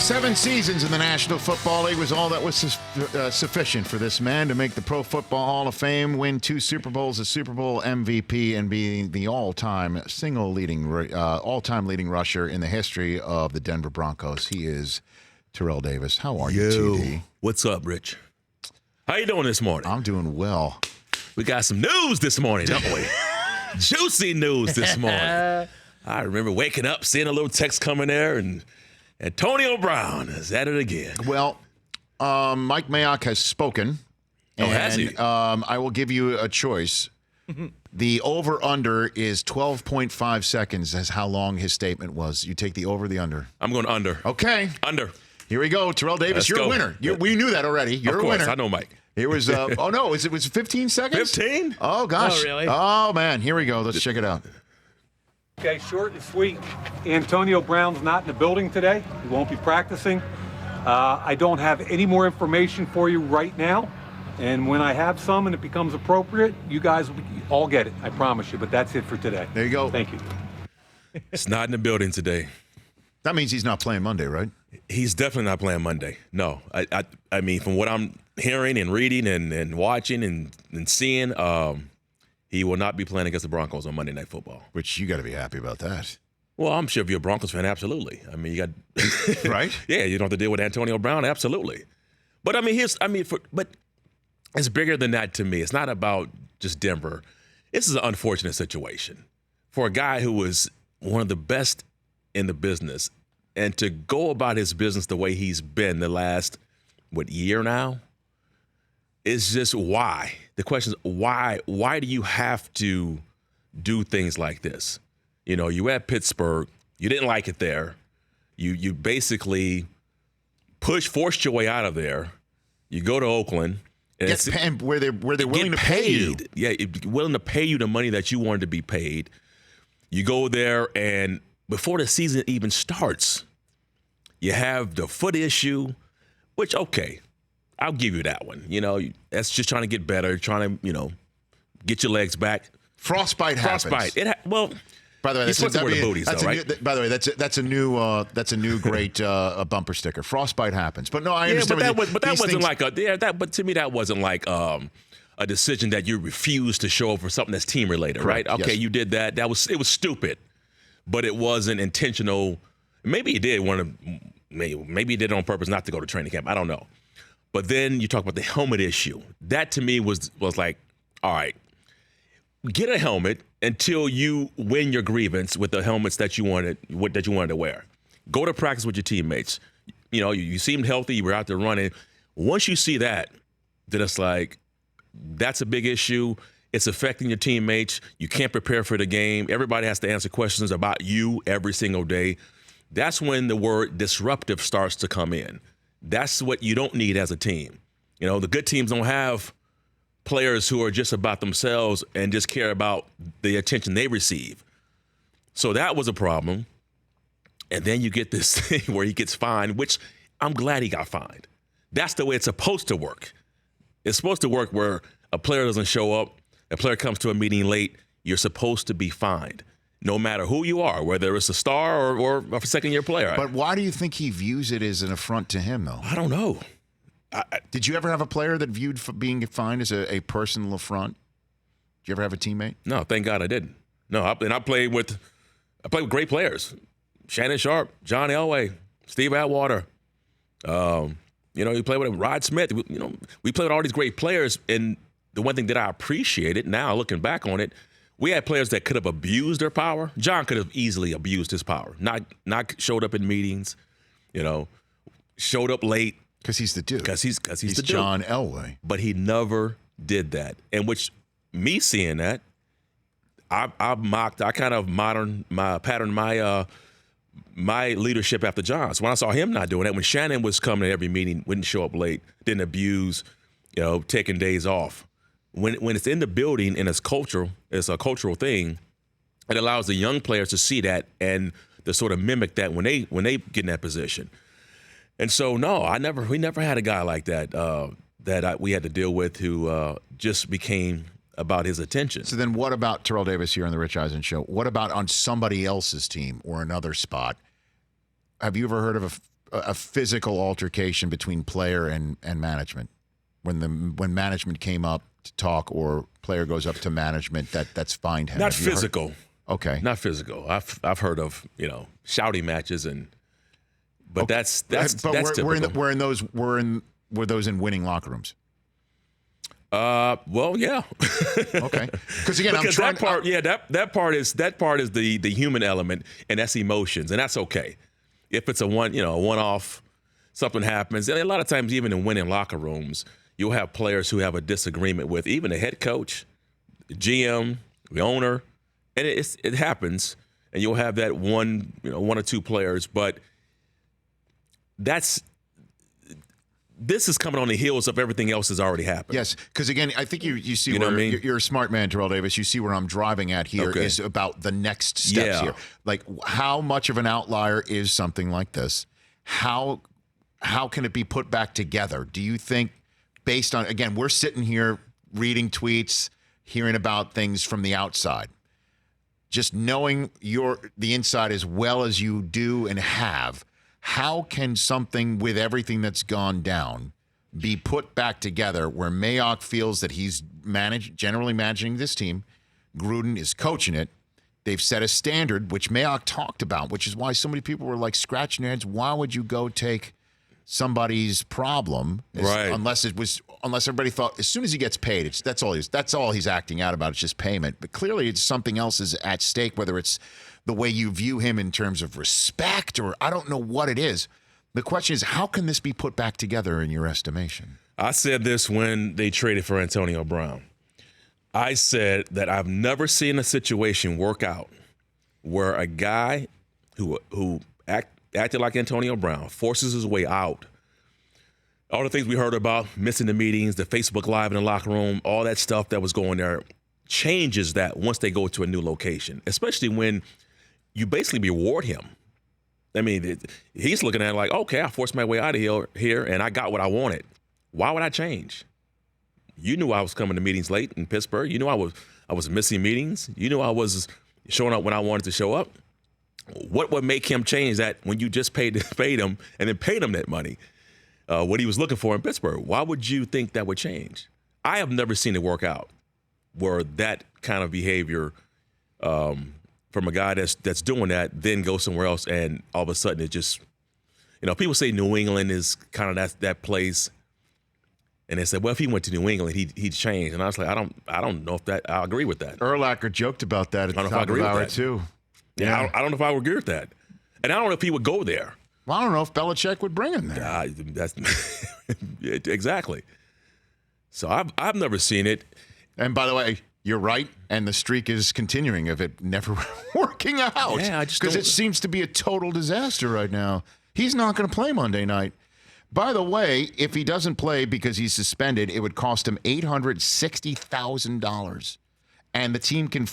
7 seasons in the National Football League was all that was sufficient for this man to make the Pro Football Hall of Fame, win 2 Super Bowls, a Super Bowl MVP, and be the all-time leading rusher in the history of the Denver Broncos. He is Terrell Davis. How are you, TD? What's up, Rich? How you doing this morning? I'm doing well. We got some news this morning, don't we? Juicy news this morning. I remember waking up, seeing a little text coming there, and Antonio Brown is at it again. Well, Mike Mayock has spoken. Oh, has he? I will give you a choice. The over-under is 12.5 seconds as how long his statement was. You take the over or the under? I'm going under. Okay. Under. Here we go. Terrell Davis, you're a winner. We knew that already. You're a winner. Of course, I know Mike. It was, it was 15 seconds? 15? Oh, gosh. Oh, really? Oh, man. Here we go. Let's check it out. Okay, short and sweet. Antonio Brown's not in the building today. He won't be practicing. I don't have any more information for you right now. And when I have some and it becomes appropriate, you guys will all get it. I promise you. But that's it for today. There you go. Thank you. It's not in the building today. That means he's not playing Monday, right? He's definitely not playing Monday. No. I mean, from what I'm hearing and reading and watching and seeing, he will not be playing against the Broncos on Monday Night Football. Which you got to be happy about that. Well, I'm sure if you're a Broncos fan, absolutely. I mean, you got right? Yeah, you don't have to deal with Antonio Brown, absolutely. But I mean, but it's bigger than that to me. It's not about just Denver. This is an unfortunate situation for a guy who was one of the best in the business, and to go about his business the way he's been the last year now. It's just why. The question is why? Why do you have to do things like this? You know, you at Pittsburgh, you didn't like it there. You basically forced your way out of there. You go to Oakland, and where they're willing to pay you. Yeah, willing to pay you the money that you wanted to be paid. You go there, and before the season even starts, you have the foot issue, which, okay, I'll give you that one. You know, that's just trying to get better, trying to, get your legs back. Frostbite happens. By the way, that's a new great bumper sticker. Frostbite happens. But no, I understand. But to me, that wasn't like a decision that you refused to show up for something that's team related, right? Okay, yes. You did that. It was stupid, but it wasn't intentional. Maybe he did maybe he did it on purpose not to go to training camp. I don't know. But then you talk about the helmet issue. That to me was like, all right, get a helmet until you win your grievance with the helmets that you wanted to wear. Go to practice with your teammates. You seemed healthy. You were out there running. Once you see that, then it's like, that's a big issue. It's affecting your teammates. You can't prepare for the game. Everybody has to answer questions about you every single day. That's when the word disruptive starts to come in. That's what you don't need as a team. The good teams don't have players who are just about themselves and just care about the attention they receive. So that was a problem. And then you get this thing where he gets fined, which I'm glad he got fined. That's the way it's supposed to work. It's supposed to work where a player doesn't show up, a player comes to a meeting late, you're supposed to be fined, no matter who you are, whether it's a star or a second-year player. But why do you think he views it as an affront to him, though? I don't know. Did you ever have a player that viewed being fined as a personal affront? Did you ever have a teammate? No, thank God I didn't. No, I played with great players. Shannon Sharp, John Elway, Steve Atwater. You played with Rod Smith. We played with all these great players, and the one thing that I appreciated now, looking back on it, we had players that could have abused their power. John could have easily abused his power. Not showed up in meetings, showed up late. Because he's the dude. Because he's the dude. John Elway. But he never did that. And me seeing that, I kind of patterned my leadership after John. So when I saw him not doing that, when Shannon was coming to every meeting, wouldn't show up late, didn't abuse, taking days off. When it's in the building and it's a cultural thing, it allows the young players to see that and to sort of mimic that when they get in that position. And so, no, we never had a guy like that we had to deal with who just became about his attention. So then what about Terrell Davis here on the Rich Eisen Show? What about on somebody else's team or another spot? Have you ever heard of a physical altercation between player and management when management came up to talk or player goes up to management that's fined him? Not physical. Okay. Not physical. I've heard of shouting matches but okay. that's typical. Were those in winning locker rooms? Well, yeah. Okay. Because again, that part is the human element, and that's emotions, and that's okay. If it's a one-off, something happens, and a lot of times even in winning locker rooms, you'll have players who have a disagreement with even the head coach, the GM, the owner, and it happens, and you'll have that one or two players, but this is coming on the heels of everything else that's already happened. Yes, because again, I think you see where you're a smart man, Terrell Davis. You see where I'm driving at here is about the next steps here. Like, how much of an outlier is something like this? How can it be put back together? Do you think, based on, again, we're sitting here reading tweets, hearing about things from the outside, just knowing the inside as well as you do and have, how can something with everything that's gone down be put back together where Mayock feels that he's generally managing this team, Gruden is coaching it, they've set a standard, which Mayock talked about, which is why so many people were like scratching their heads, why would you go take somebody's problem, right? Unless everybody thought as soon as he gets paid, that's all he's acting out about, it's just payment. But clearly it's something else is at stake, whether it's the way you view him in terms of respect, or I don't know what it is. The question is, how can this be put back together in your estimation? I said this when they traded for Antonio Brown. I said that I've never seen a situation work out where a guy who acted like Antonio Brown forces his way out. All the things we heard about, missing the meetings, the Facebook Live in the locker room, all that stuff that was going there, changes that once they go to a new location, especially when you basically reward him. I mean, he's looking at it like, okay, I forced my way out of here, and I got what I wanted. Why would I change? You knew I was coming to meetings late in Pittsburgh. You knew I was missing meetings. You knew I was showing up when I wanted to show up. What would make him change that when you just paid him and then paid him that money, what he was looking for in Pittsburgh? Why would you think that would change? I have never seen it work out where that kind of behavior from a guy that's doing that then goes somewhere else, and all of a sudden it just, people say New England is kind of that place, and they said, well, if he went to New England, he'd change. And I was like, I don't know if I agree with that. Urlacher joked about that at the top of the hour too. Yeah, I don't know if I would agree with that, and I don't know if he would go there. Well, I don't know if Belichick would bring him there. That's exactly. So I've never seen it. And by the way, you're right, and the streak is continuing of it never working out. Yeah, because it seems to be a total disaster right now. He's not going to play Monday night. By the way, if he doesn't play because he's suspended, it would cost him $860,000. And the team can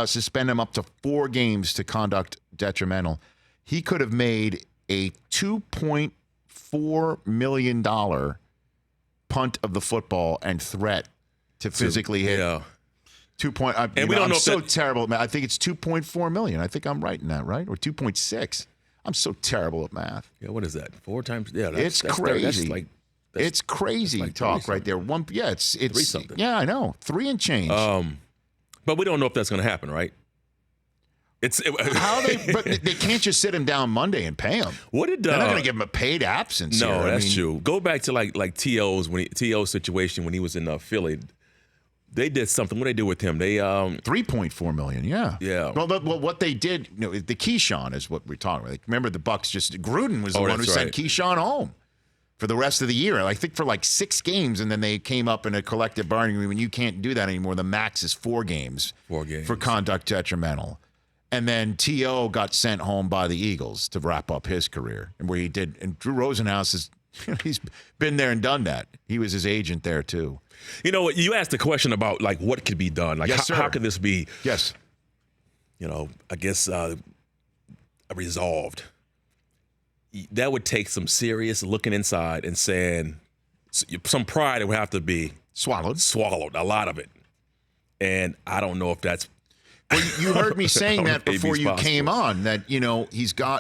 suspend him up to 4 games to conduct detrimental. He could have made a $2.4 million punt of the football and threat to physically hit. Yeah. And we don't know. I'm so terrible, man. I think it's $2.4 million. I think I'm right in that, right? Or 2.6. I'm so terrible at math. Yeah, what is that? 4 times? Yeah, it's crazy. It's crazy like talk right there. It's 3-something. Yeah, I know. 3 and change. But we don't know if that's going to happen, right? But they can't just sit him down Monday and pay him. They're not going to give him a paid absence. No, here. That's true. Go back to like T.O.'s situation when he was in Philly. They did something. What did they do with him? They $3.4 million. Yeah. Yeah. Well, what they did, the Keyshawn is what we're talking about. Like, remember the Bucs Gruden was the one who sent Keyshawn home for the rest of the year. I think for like 6 games, and then they came up in a collective bargaining agreement. You can't do that anymore. The max is 4 games. 4 games for conduct detrimental. And then T.O. got sent home by the Eagles to wrap up his career, and where he did. And Drew Rosenhaus he's been there and done that. He was his agent there too. You asked the question about like what could be done. Like yes, how could this be? Yes. I guess resolved. That would take some serious looking inside and saying some pride. It would have to be swallowed. A lot of it, and I don't know if that's. Well, you heard me saying that before you came on, that,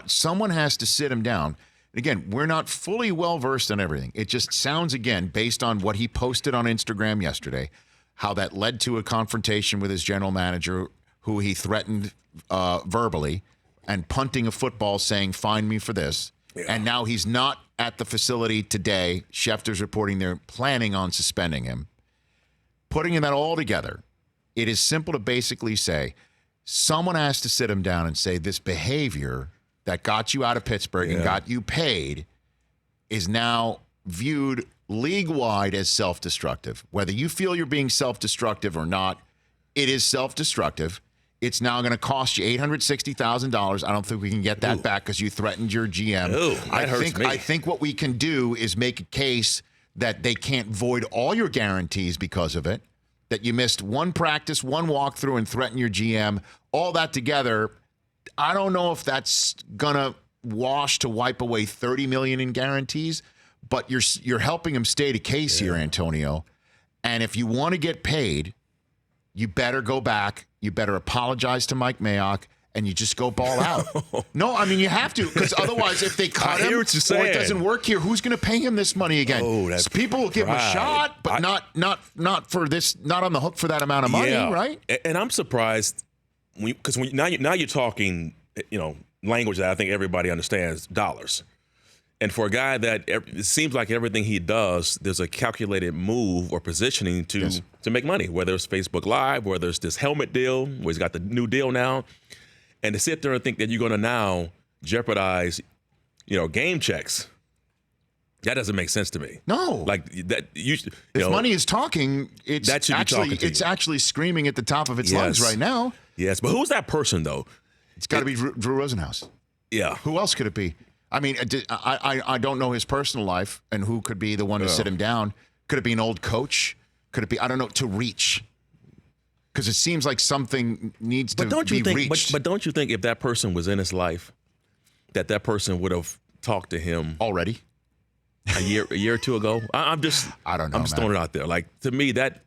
someone has to sit him down. Again, we're not fully well-versed on everything. It just sounds, again, based on what he posted on Instagram yesterday, how that led to a confrontation with his general manager, who he threatened verbally, and punting a football saying, "Find me for this." Yeah. And now he's not at the facility today. Schefter's reporting they're planning on suspending him. Putting that all together, it is simple to basically say, someone has to sit him down and say, this behavior that got you out of Pittsburgh and got you paid is now viewed league-wide as self-destructive. Whether you feel you're being self-destructive or not, it is self-destructive. It's now going to cost you $860,000. I don't think we can get that back because you threatened your GM. I think what we can do is make a case that they can't void all your guarantees because of it, that you missed one practice, one walkthrough, and threatened your GM. All that together, I don't know if that's gonna wash to wipe away $30 million in guarantees, but you're helping him state a case here, Antonio. And if you want to get paid, you better go back. You better apologize to Mike Mayock, and you just go ball out. No, I mean, you have to, because otherwise, if they cut him or it doesn't work here, who's going to pay him this money again? So people will give him a shot, but not for this, not on the hook for that amount of money, right? And I'm surprised because now you're talking, language that I think everybody understands, dollars. And for a guy that it seems like everything he does, there's a calculated move or positioning to make money, whether it's Facebook Live, whether it's this helmet deal, where he's got the new deal now. And to sit there and think that you're going to now jeopardize, game checks, that doesn't make sense to me. No, like that. If money is talking, it's actually screaming at the top of its lungs right now. Yes, but who's that person though? It's got to be Drew Rosenhaus. Yeah. Who else could it be? I mean, I don't know his personal life and who could be the one to sit him down. Could it be an old coach? Could it be, I don't know, to reach? Because it seems like something needs to be reached. But don't you think if that person was in his life, that person would have talked to him already a year or two ago? I don't know. I'm just throwing it out there. Like, to me, that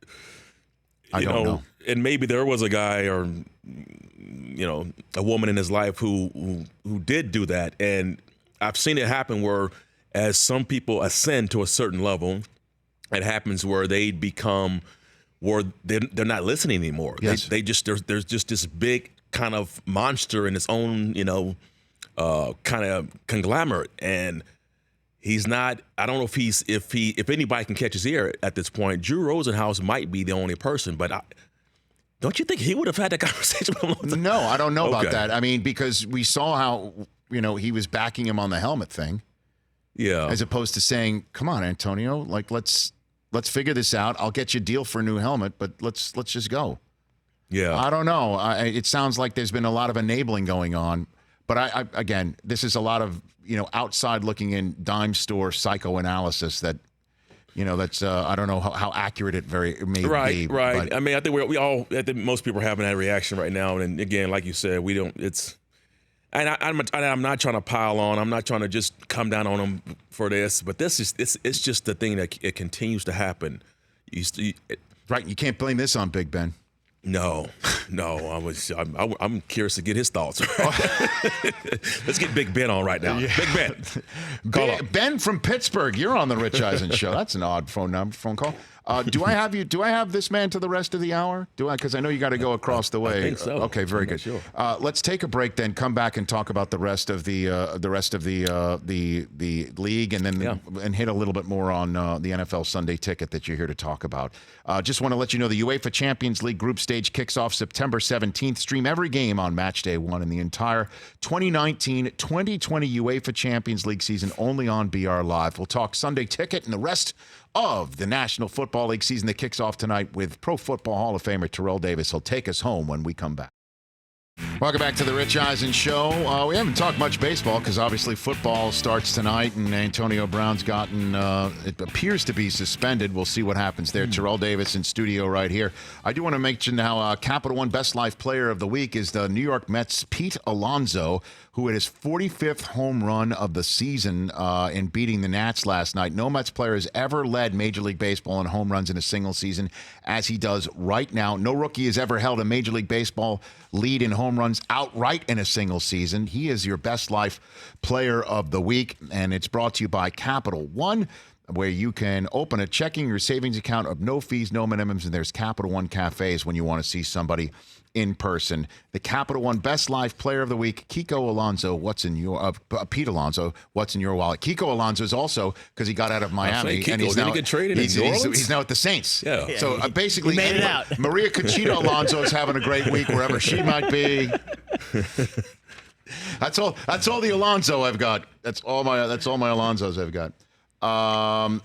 I don't know. And maybe there was a guy or a woman in his life who did do that, and I've seen it happen where, as some people ascend to a certain level, it happens where they become, where they're not listening anymore. Yes. They just there's just this big kind of monster in its own kind of conglomerate, and he's not. I don't know if anybody can catch his ear at this point. Drew Rosenhaus might be the only person, but don't you think he would have had that conversation with him? No, I don't know about that. I mean, because we saw how he was backing him on the helmet thing. Yeah. As opposed to saying, "Come on, Antonio, like let's figure this out. I'll get you a deal for a new helmet, but let's just go." Yeah. I don't know. It sounds like there's been a lot of enabling going on, but again, this is a lot of outside looking in dime store psychoanalysis that. That's I don't know how accurate it may be. Right. But, I mean, I think I think most people are having that reaction right now. And again, like you said, we don't. And I'm not trying to pile on. I'm not trying to just come down on them for this. But it's just the thing that it continues to happen. Right. You can't blame this on Big Ben. No. I'm curious to get his thoughts. Let's get Big Ben on right now. Yeah. Big Ben. Ben from Pittsburgh. You're on the Rich Eisen show. That's an odd phone call. Do I have this man to the rest of the hour? Because I know you got to go across the way. I think so. Okay, very good. Sure. Let's take a break, then come back and talk about the rest of the league, and then and hit a little bit more on the NFL Sunday Ticket that you're here to talk about. Just want to let you know the UEFA Champions League group stage kicks off September 17th. Stream every game on Match Day 1 in the entire 2019-2020 UEFA Champions League season only on BR Live. We'll talk Sunday Ticket and the rest of the National Football League season that kicks off tonight with Pro Football Hall of Famer Terrell Davis. He'll take us home when we come back. Welcome back to the Rich Eisen Show. We haven't talked much baseball because obviously football starts tonight, and Antonio Brown's gotten, it appears to be suspended. We'll see what happens there. Terrell Davis in studio right here. I do want to mention how Capital One Best Life Player of the Week is the New York Mets' Pete Alonso, who had his 45th home run of the season in beating the Nats last night. No Mets player has ever led Major League Baseball in home runs in a single season as he does right now. No rookie has ever held a Major League Baseball lead in home runs runs outright in a single season. He is your Best Life Player of the Week, and it's brought to you by Capital One, where you can open a checking or savings account of no fees, no minimums, and there's Capital One cafes when you want to see somebody in person. The Capital One Best Life Player of the Week, Kiko Alonso. Pete Alonso, what's in your wallet? Kiko Alonso is also, because he got out of Miami, Kiko, and he's now get traded he's now at the Saints. Yeah. So basically, he made it out. Maria Conchita Alonso is having a great week wherever she might be. That's all the Alonso I've got. That's all my Alonsos I've got.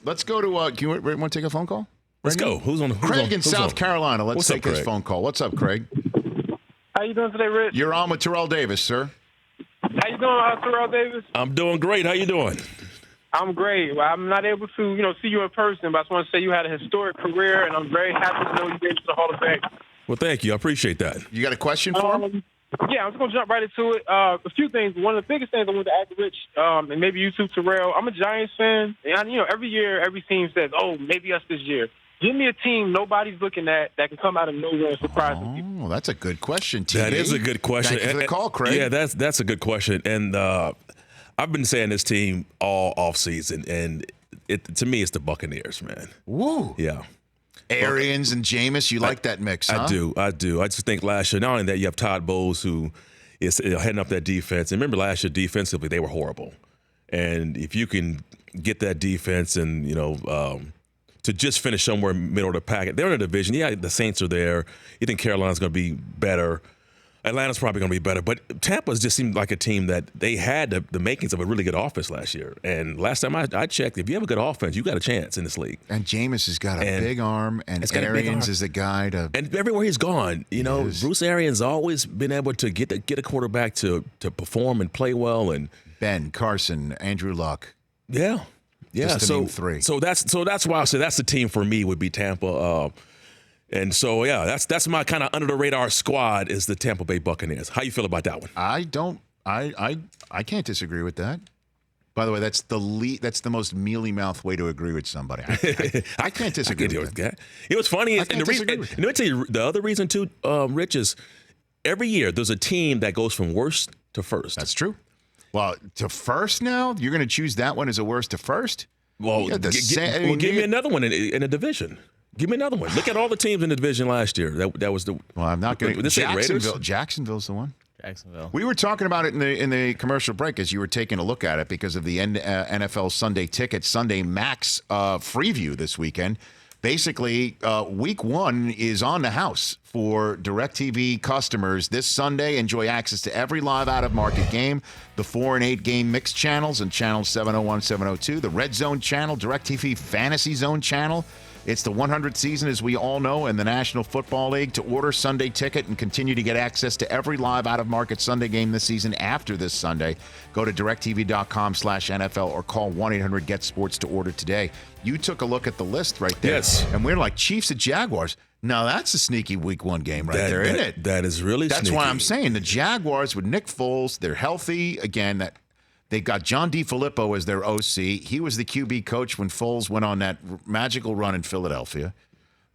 Let's go to. Do you want to take a phone call? Let's go. Who's on? Craig in South Carolina. Let's take his Craig? phone call. What's up, Craig? How you doing today, Rich? You're on with Terrell Davis, sir. How you doing, Terrell Davis? I'm doing great. How you doing? I'm great. Well, I'm not able to, see you in person, but I just want to say you had a historic career, and I'm very happy to know you made it to the Hall of Fame. Well, thank you. I appreciate that. You got a question for him? Yeah, I'm just going to jump right into it. A few things. One of the biggest things I wanted to ask Rich, and maybe you too, Terrell. I'm a Giants fan, and every year, every team says, "Oh, maybe us this year." Give me a team nobody's looking at that can come out of nowhere and surprise them. Oh, that's a good question, TD. That is a good question. Thank you for the call, Craig. Yeah, that's a good question. And I've been saying this team all offseason, and to me, it's the Buccaneers, man. Woo. Yeah. Arians and Jameis, you like that mix, huh? I do. I just think last year, not only that, you have Todd Bowles, who is heading up that defense. And remember last year, defensively, they were horrible. And if you can get that defense and, to just finish somewhere middle of the pack. They're in a division. Yeah, the Saints are there. You think Carolina's going to be better. Atlanta's probably going to be better. But Tampa's just seemed like a team that they had the makings of a really good offense last year. And last time I checked, if you have a good offense, you got a chance in this league. And Jameis has got a big arm, and Arians is the guy to. And everywhere he's gone, Bruce Arians always been able to get a quarterback to perform and play well. And Ben, Carson, Andrew Luck. Yeah. Yeah, just to name three. So that's why I say that's the team for me would be Tampa. And so that's my kind of under the radar squad is the Tampa Bay Buccaneers. How you feel about that one? I can't disagree with that. By the way, that's the most mealy mouth way to agree with somebody. I can't disagree with that. It was funny, and let me tell you the other reason too, Rich, is every year there's a team that goes from worst to first. That's true. Well, to first now? You're going to choose that one as a worst to first? Well, give me another one in a division. Give me another one. Look at all the teams in the division last year. That was the. Well, I'm not going to. Jacksonville's the one. Jacksonville. We were talking about it in the commercial break as you were taking a look at it because of the NFL Sunday Ticket Sunday Max Freeview this weekend. Basically, week one is on the house for DirecTV customers this Sunday. Enjoy access to every live out-of-market game, the 4 and 8 game mixed channels and channels 701, 702, the Red Zone channel, DirecTV Fantasy Zone channel. It's the 100th season, as we all know, in the National Football League. To order Sunday Ticket and continue to get access to every live out-of-market Sunday game this season after this Sunday, go to directv.com/NFL or call 1-800-GET-SPORTS to order today. You took a look at the list right there. Yes. And we're like, Chiefs at Jaguars. Now, that's a sneaky week one game there, isn't it? That is really That's sneaky. why I'm saying the Jaguars with Nick Foles, they're healthy. Again, they got John DeFilippo as their OC. He was the QB coach when Foles went on that magical run in Philadelphia.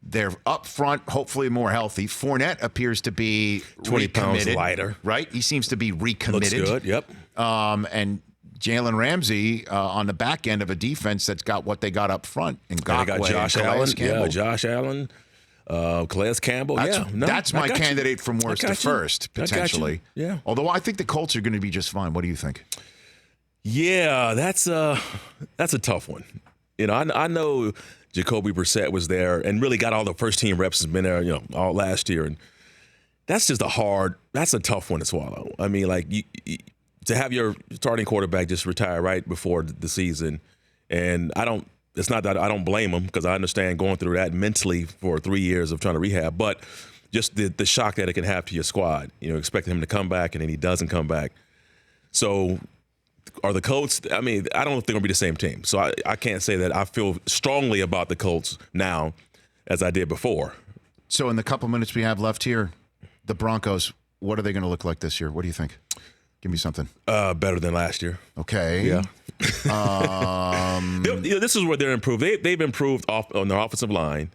They're up front, hopefully more healthy. Fournette appears to be 20 pounds recommitted, lighter. Right? He seems to be recommitted. Looks good, yep. And Jalen Ramsey on the back end of a defense that's got what they got up front. And they got Josh Allen. Yeah, Josh Allen. Calais Campbell. That's my candidate from worst to first, potentially. Yeah. Although I think the Colts are going to be just fine. What do you think? Yeah, that's a tough one. I know Jacoby Brissett was there and really got all the first team reps. Has been there, all last year, and that's a tough one to swallow. I mean, like to have your starting quarterback just retire right before the season, and it's not that I don't blame him because I understand going through that mentally for 3 years of trying to rehab, but just the shock that it can have to your squad. Expecting him to come back and then he doesn't come back. So. Are the Colts? I mean, I don't know if they're going to be the same team. So I can't say that I feel strongly about the Colts now as I did before. So in the couple minutes we have left here, the Broncos, what are they going to look like this year? What do you think? Give me something. Better than last year. Okay. Yeah. This is where they're improved. They've improved on their offensive line.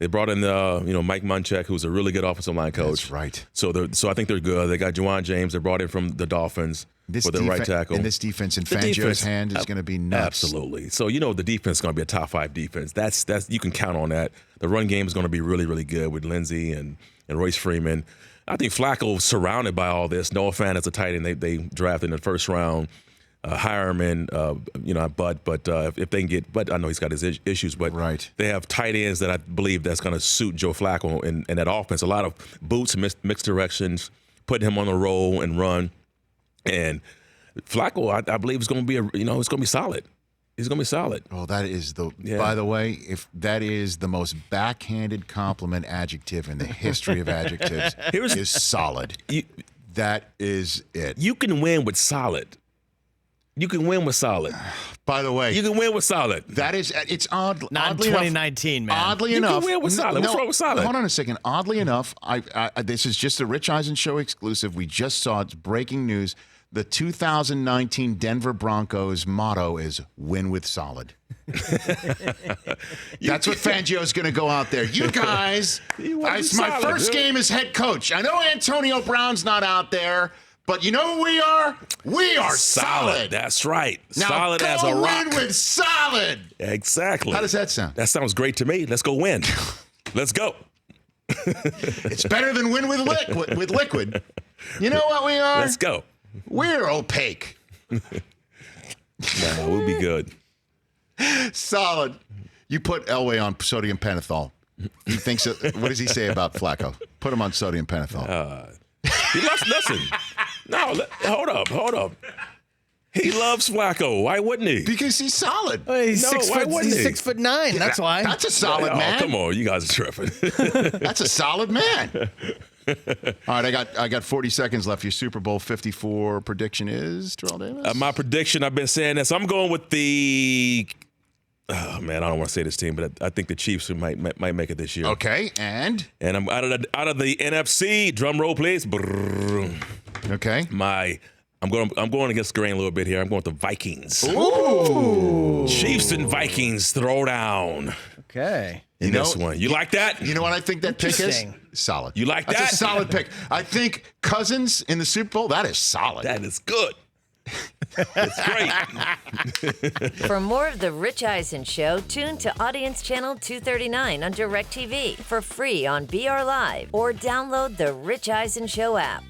They brought in Mike Munchak, who's a really good offensive line coach. That's right. So I think they're good. They got Juwan James. They brought in from the Dolphins for their right tackle. And this defense in Fangio's hand is going to be nuts. Absolutely. So the defense is going to be a top 5 defense. That's you can count on that. The run game is going to be really, really good with Lindsey and Royce Freeman. I think Flacco surrounded by all this. Noah Fant is a tight end they drafted in the first round. Hireman, Bud, but if they can get, Bud, I know he's got his issues, but right. They have tight ends that I believe that's going to suit Joe Flacco in that offense. A lot of boots, mixed directions, putting him on the roll and run. And Flacco, I believe, is going to be it's going to be solid. He's going to be solid. Oh, that is by the way, if that is the most backhanded compliment adjective in the history of adjectives, is solid. That is it. You can win with solid. You can win with solid. By the way, you can win with solid. That is, it's odd. Not oddly 2019, enough, man. Oddly you enough, can win with solid. What's wrong with solid? Hold on a second. Oddly enough, this is just a Rich Eisen show exclusive. We just saw it's breaking news. The 2019 Denver Broncos motto is "Win with solid." That's what Fangio's going to go out there. You guys, it's my first game as head coach. I know Antonio Brown's not out there. But you know who we are? We are solid. That's right. Now solid go as a rock. Win with solid. Exactly. How does that sound? That sounds great to me. Let's go win. Let's go. It's better than win with liquid. You know what we are? Let's go. We're opaque. We'll be good. Solid. You put Elway on sodium pentothal. He thinks. What does he say about Flacco? Put him on sodium pentothal. Listen. No, hold up. He loves Flacco. Why wouldn't he? Because he's solid. Well, he's No, why wouldn't he? 6'9". That's why. That's a solid man. Come on, you guys are tripping. That's a solid man. All right, I got 40 seconds left. Your Super Bowl 54 prediction is, Terrell Davis? My prediction, I've been saying this. I'm going with the. Oh man, I don't want to say this team, but I think the Chiefs might make it this year. Okay, and I'm out of the NFC. Drum roll, please. Okay. I'm going against the grain a little bit here. I'm going with the Vikings. Ooh. Chiefs and Vikings throw down. Okay. In this one. You like that? You know what I think that pick is? Interesting. Solid. You like that? That's a solid pick. I think Cousins in the Super Bowl, that is solid. That is good. It's great. For more of The Rich Eisen Show, tune to Audience Channel 239 on DirecTV for free on BR Live or download the Rich Eisen Show app.